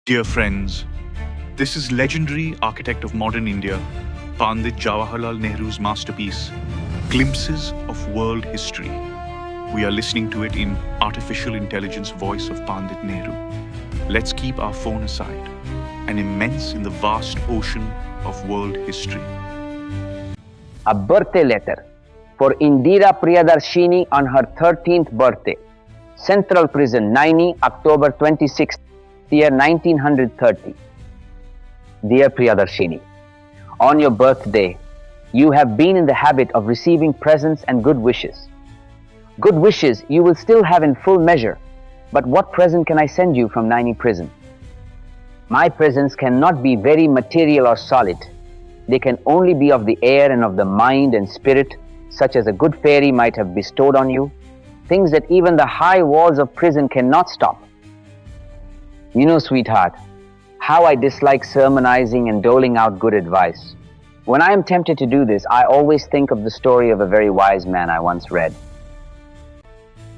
Dear friends, this is legendary architect of modern India, Pandit Jawaharlal Nehru's masterpiece, Glimpses of World History. We are listening to it in artificial intelligence voice of Pandit Nehru. Let's keep our phone aside, an immense in the vast ocean of world history. A birthday letter for Indira Priyadarshini on her 13th birthday. Central Prison, Naini, October 26, year 1930. Dear Priyadarshini, on your birthday, you have been in the habit of receiving presents and good wishes. Good wishes you will still have in full measure, but what present can I send you from Naini prison? My presents cannot be very material or solid. They can only be of the air and of the mind and spirit, such as a good fairy might have bestowed on you, things that even the high walls of prison cannot stop. You know, sweetheart, how I dislike sermonizing and doling out good advice. When I am tempted to do this, I always think of the story of a very wise man I once read.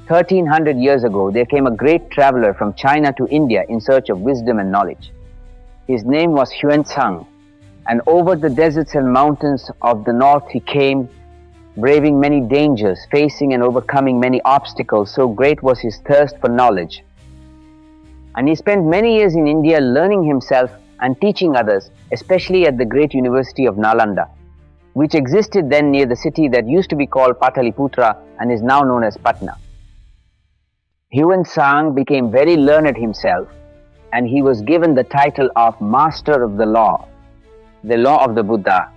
1300 years ago, there came a great traveler from China to India in search of wisdom and knowledge. His name was Xuanzang, and over the deserts and mountains of the north he came, braving many dangers, facing and overcoming many obstacles, so great was his thirst for knowledge. And he spent many years in India learning himself and teaching others, especially at the great university of Nalanda, which existed then near the city that used to be called Pataliputra and is now known as Patna. Xuanzang became very learned himself, and he was given the title of Master of the Law of the Buddha,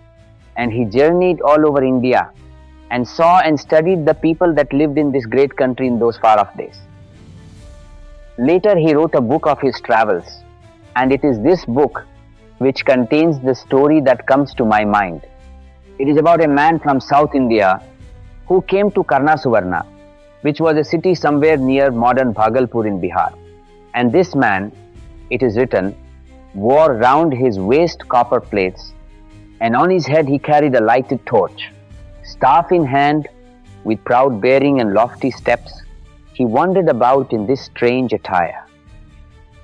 and he journeyed all over India and saw and studied the people that lived in this great country in those far-off days. Later he wrote a book of his travels, and it is this book which contains the story that comes to my mind. It is about a man from South India who came to Karnasuvarna, which was a city somewhere near modern Bhagalpur in Bihar. And this man, it is written, wore round his waist copper plates, and on his head he carried a lighted torch. Staff in hand, with proud bearing and lofty steps, he wandered about in this strange attire.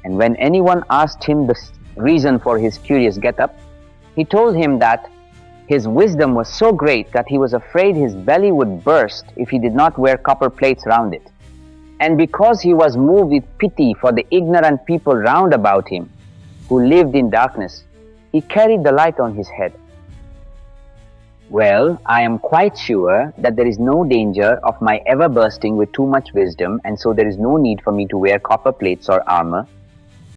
And when anyone asked him the reason for his curious get-up, he told him that his wisdom was so great that he was afraid his belly would burst if he did not wear copper plates round it. And because he was moved with pity for the ignorant people round about him, who lived in darkness, he carried the light on his head. Well, I am quite sure that there is no danger of my ever bursting with too much wisdom, and so there is no need for me to wear copper plates or armor,